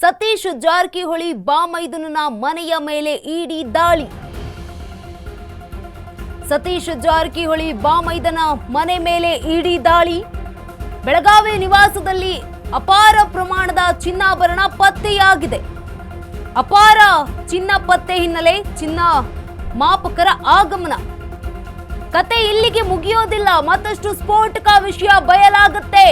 ಸತೀಶ್ ಜಾರಕಿಹೊಳಿ ಬಾಮೈದನನ ಮನೆಯ ಮೇಲೆ ಇಡಿ ದಾಳಿ. ಸತೀಶ್ ಜಾರಕಿಹೊಳಿ ಬಾಮೈದನ ಮನೆ ಮೇಲೆ ಇಡಿ ದಾಳಿ. ಬೆಳಗಾವಿ ನಿವಾಸದಲ್ಲಿ ಅಪಾರ ಪ್ರಮಾಣದ ಚಿನ್ನಾಭರಣ ಪತ್ತೆಯಾಗಿದೆ. ಅಪಾರ ಚಿನ್ನ ಪತ್ತೆ ಹಿನ್ನೆಲೆ ಚಿನ್ನ ಮಾಪಕರ ಆಗಮನ. ಕತೆ ಇಲ್ಲಿಗೆ ಮುಗಿಯೋದಿಲ್ಲ, ಮತ್ತಷ್ಟು ಸ್ಫೋಟಕ ವಿಷಯ ಬಯಲಾಗುತ್ತೆ.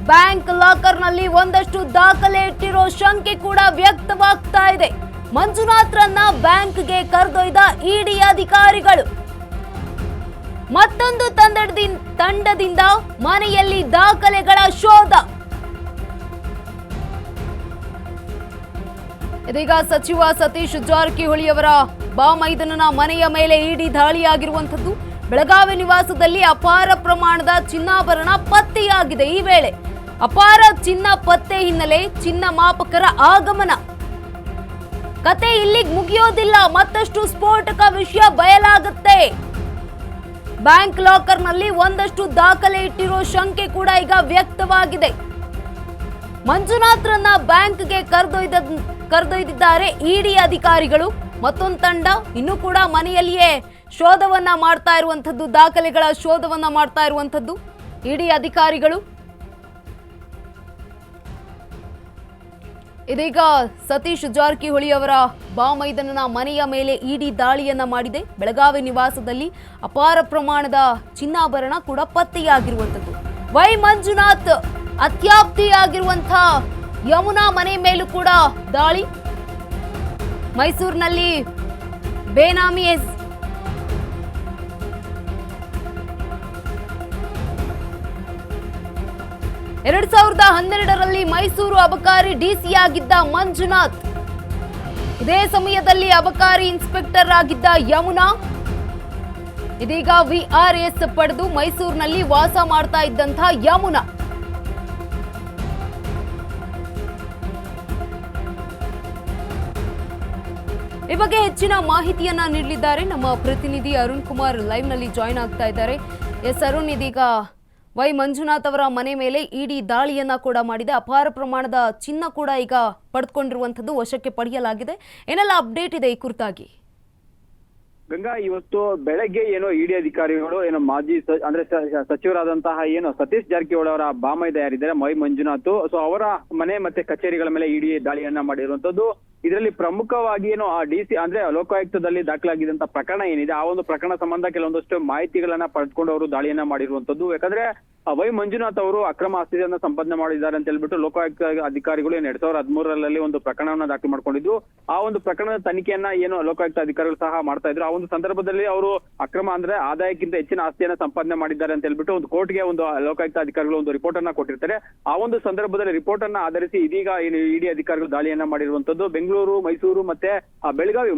ಬ್ಯಾಂಕ್ ಲಾಕರ್ನಲ್ಲಿ ಒಂದಷ್ಟು ದಾಖಲೆ ಇಟ್ಟಿರೋ ಶಂಕೆ ಕೂಡ ವ್ಯಕ್ತವಾಗ್ತಾ ಇದೆ. ಮಂಜುನಾಥ್ರನ್ನ ಬ್ಯಾಂಕ್ಗೆ ಕರೆದೊಯ್ದ ಇಡಿ ಅಧಿಕಾರಿಗಳು. ಮತ್ತೊಂದು ತಂಡದಿಂದ ಮನೆಯಲ್ಲಿ ದಾಖಲೆಗಳ ಶೋಧ. ಇದೀಗ ಸಚಿವ ಸತೀಶ್ ಜಾರಕಿಹೊಳಿ ಅವರ ಬಾಮೈದನನ ಮನೆಯ ಮೇಲೆ ಇಡಿ ದಾಳಿಯಾಗಿರುವಂತದ್ದು. ಬೆಳಗಾವಿ ನಿವಾಸದಲ್ಲಿ ಅಪಾರ ಪ್ರಮಾಣದ ಚಿನ್ನಾಭರಣ ಪತ್ತೆಯಾಗಿದೆ. ಈ ವೇಳೆ ಅಪಾರ ಚಿನ್ನ ಪತ್ತೆ ಹಿನ್ನೆಲೆ ಚಿನ್ನ ಮಾಪಕರ ಆಗಮನ. ಕತೆ ಇಲ್ಲಿಗೆ ಮುಗಿಯೋದಿಲ್ಲ, ಮತ್ತಷ್ಟು ಸ್ಫೋಟಕ ವಿಷಯ ಬಯಲಾಗುತ್ತೆ. ಬ್ಯಾಂಕ್ ಲಾಕರ್ನಲ್ಲಿ ಒಂದಷ್ಟು ದಾಖಲೆ ಇಟ್ಟಿರೋ ಶಂಕೆ ಕೂಡ ಈಗ ವ್ಯಕ್ತವಾಗಿದೆ. ಮಂಜುನಾಥ್ರನ್ನ ಬ್ಯಾಂಕ್ಗೆ ಕರೆದೊಯ್ದಿದ್ದಾರೆ ಇಡಿ ಅಧಿಕಾರಿಗಳು. ಮತ್ತೊಂದು ತಂಡ ಇನ್ನೂ ಕೂಡ ಮನೆಯಲ್ಲಿಯೇ ಶೋಧವನ್ನ ಮಾಡ್ತಾ ಇರುವಂತದ್ದು, ದಾಖಲೆಗಳ ಶೋಧವನ್ನ ಮಾಡ್ತಾ ಇರುವಂತದ್ದು ಇಡಿ ಅಧಿಕಾರಿಗಳು. ಇದೀಗ ಸತೀಶ್ ಜಾರಕಿಹೊಳಿ ಅವರ ಬಾಮೈದನನ ಮನೆಯ ಮೇಲೆ ಇಡಿ ದಾಳಿಯನ್ನ ಮಾಡಿದೆ. ಬೆಳಗಾವಿ ನಿವಾಸದಲ್ಲಿ ಅಪಾರ ಪ್ರಮಾಣದ ಚಿನ್ನಾಭರಣ ಕೂಡ ಪತ್ತೆಯಾಗಿರುವಂತದ್ದು. ವೈ ಮಂಜುನಾಥ್ ಅತ್ಯಾಪ್ತಿಯಾಗಿರುವಂತಹ ಯಮುನಾ ಮನೆ ಮೇಲೂ ಕೂಡ ದಾಳಿ. ಮೈಸೂರಿನಲ್ಲಿ ಬೇನಾಮಿ 2012ರಲ್ಲಿ ಮೈಸೂರು ಅಬಕಾರಿ ಡಿಸಿಯಾಗಿದ್ದ ಮಂಜುನಾಥ್, ಇದೇ ಸಮಯದಲ್ಲಿ ಅಬಕಾರಿ ಇನ್ಸ್ಪೆಕ್ಟರ್ ಆಗಿದ್ದ ಯಮುನಾ ಇದೀಗ ವಿಆರ್ಎಸ್ ಪಡೆದು ಮೈಸೂರಿನಲ್ಲಿ ವಾಸ ಮಾಡ್ತಾ ಇದ್ದಂತಹ ಯಮುನಾ. ಈ ಬಗ್ಗೆ ಹೆಚ್ಚಿನ ಮಾಹಿತಿಯನ್ನ ನೀಡಲಿದ್ದಾರೆ ನಮ್ಮ ಪ್ರತಿನಿಧಿ ಅರುಣ್ ಕುಮಾರ್. ಲೈವ್ ನಲ್ಲಿ ಜಾಯಿನ್ ಆಗ್ತಾ ಇದ್ದಾರೆ. ಎಸ್ ಅರುಣ್, ಇದೀಗ ವೈ ಮಂಜುನಾಥ್ ಅವರ ಮನೆ ಮೇಲೆ ಇಡಿ ದಾಳಿಯನ್ನ ಕೂಡ ಮಾಡಿದೆ. ಅಪಾರ ಪ್ರಮಾಣದ ಚಿನ್ನ ಕೂಡ ಈಗ ಪಡೆದುಕೊಂಡಿರುವಂತದ್ದು ವಶಕ್ಕೆ ಪಡೆಯಲಾಗಿದೆ. ಏನೆಲ್ಲ ಅಪ್ಡೇಟ್ ಇದೆ ಈ ಕುರಿತಾಗಿ? ಗಂಗಾ, ಇವತ್ತು ಬೆಳಗ್ಗೆ ಏನೋ ಇಡಿ ಅಧಿಕಾರಿಗಳು ಏನೋ ಮಾಜಿ ಅಂದ್ರೆ ಸಚಿವರಾದಂತಹ ಏನು ಸತೀಶ್ ಜಾರಕಿಹೊಳಿ ಅವರ ಬಾಮೈದ ಯಾರಿದ್ದಾರೆ ವೈ ಮಂಜುನಾಥ್, ಸೊ ಅವರ ಮನೆ ಮತ್ತೆ ಕಚೇರಿಗಳ ಮೇಲೆ ಇಡಿ ದಾಳಿಯನ್ನ ಮಾಡಿರುವಂತದ್ದು. ಇದರಲ್ಲಿ ಪ್ರಮುಖವಾಗಿ ಏನು ಆ ಡಿಸಿ ಅಂದ್ರೆ ಲೋಕಾಯುಕ್ತದಲ್ಲಿ ದಾಖಲಾಗಿದ್ದಂತ ಪ್ರಕರಣ ಏನಿದೆ, ಆ ಒಂದು ಪ್ರಕರಣ ಸಂಬಂಧ ಕೆಲವೊಂದಷ್ಟು ಮಾಹಿತಿಗಳನ್ನ ಪಡೆದುಕೊಂಡು ಅವರು ದಾಳಿಯನ್ನ ಮಾಡಿರುವಂತದ್ದು. ಯಾಕಂದ್ರೆ ವೈ ಮಂಜುನಾಥ್ ಅವರು ಅಕ್ರಮ ಆಸ್ತಿಯನ್ನ ಸಂಪಾದನೆ ಮಾಡಿದ್ದಾರೆ ಅಂತ ಹೇಳ್ಬಿಟ್ಟು ಲೋಕಾಯುಕ್ತ ಅಧಿಕಾರಿಗಳು 2013ರಲ್ಲಿ ಒಂದು ಪ್ರಕರಣವನ್ನ ದಾಖಲು ಮಾಡ್ಕೊಂಡಿದ್ದು. ಆ ಒಂದು ಪ್ರಕರಣದ ತನಿಖೆಯನ್ನ ಏನು ಲೋಕಾಯುಕ್ತ ಅಧಿಕಾರಿಗಳು ಸಹ ಮಾಡ್ತಾ ಇದ್ರು. ಆ ಒಂದು ಸಂದರ್ಭದಲ್ಲಿ ಅವರು ಅಕ್ರಮ ಅಂದ್ರೆ ಆದಾಯಕ್ಕಿಂತ ಹೆಚ್ಚಿನ ಆಸ್ತಿಯನ್ನ ಸಂಪಾದನೆ ಮಾಡಿದ್ದಾರೆ ಅಂತ ಹೇಳ್ಬಿಟ್ಟು ಒಂದು ಕೋರ್ಟ್ಗೆ ಒಂದು ಲೋಕಾಯುಕ್ತ ಅಧಿಕಾರಿಗಳು ಒಂದು ರಿಪೋರ್ಟ್ ಅನ್ನ ಕೊಟ್ಟಿರ್ತಾರೆ. ಆ ಒಂದು ಸಂದರ್ಭದಲ್ಲಿ ರಿಪೋರ್ಟ್ ಅನ್ನ ಆಧರಿಸಿ ಇದೀಗ ಏನು ಇಡಿ ಅಧಿಕಾರಿಗಳು ದಾಳಿಯನ್ನ ಮಾಡಿರುವಂತದ್ದು. ಬೆಂಗಳೂರು, ಮೈಸೂರು ಮತ್ತೆ ಬೆಳಗಾವಿ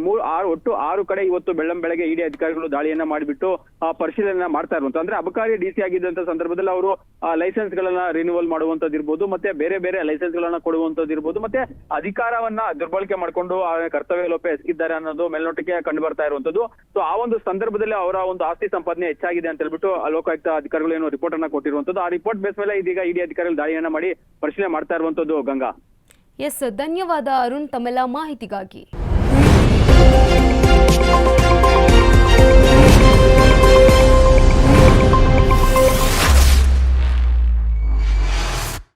ಒಟ್ಟು 6 ಕಡೆ ಇವತ್ತು ಬೆಳಗ್ಗೆ ಇಡಿ ಅಧಿಕಾರಿಗಳು ದಾಳಿಯನ್ನ ಮಾಡಿಬಿಟ್ಟು ಪರಿಶೀಲನೆ ಮಾಡ್ತಾ ಇರುವಂತ. ಅಂದ್ರೆ ಅಬಕಾರಿ ಡಿಸಿ ಆಗಿದ್ದಂತ ಸಂದರ್ಭದಲ್ಲಿ ಅವರು ಲೈಸೆನ್ಸ್ ಗಳನ್ನ ರಿನ್ಯೂವಲ್ ಮಾಡುವಂತದ್ದಿರ್ಬೋದು, ಮತ್ತೆ ಬೇರೆ ಬೇರೆ ಲೈಸೆನ್ಸ್ ಗಳನ್ನ ಕೊಡುವಂತದ್ದಿರ್ಬೋದು, ಮತ್ತೆ ಅಧಿಕಾರವನ್ನ ದುರ್ಬಳಕೆ ಮಾಡ್ಕೊಂಡು ಕರ್ತವ್ಯ ಲೋಪ ಎಸಗಿದ್ದಾರೆ ಅನ್ನೋದು ಮೇಲ್ನೋಟಕ್ಕೆ ಕಂಡು ಬರ್ತಾ ಇರುವಂತದ್ದು. ಸೊ ಆ ಒಂದು ಸಂದರ್ಭದಲ್ಲಿ ಅವರ ಒಂದು ಆಸ್ತಿ ಸಂಪಾದನೆ ಹೆಚ್ಚಾಗಿದೆ ಅಂತ ಹೇಳ್ಬಿಟ್ಟು ಲೋಕಾಯುಕ್ತ ಅಧಿಕಾರಿಗಳು ಏನು ರಿಪೋರ್ಟ್ ಅನ್ನ ಕೊಟ್ಟಿರುವಂತದ್ದು. ಆ ರಿಪೋರ್ಟ್ ಬೇಸ್ ಮೇಲೆ ಇದೀಗ ಇಡಿ ಅಧಿಕಾರಿಗಳು ದಾಳಿಯನ್ನ ಮಾಡಿ ಪರಿಶೀಲನೆ ಮಾಡ್ತಾ ಇರುವಂತದ್ದು. ಗಂಗಾ, ಎಸ್, ಧನ್ಯವಾದ ಅರುಣ್ ತಮ್ಮೆಲ್ಲ ಮಾಹಿತಿಗಾಗಿ.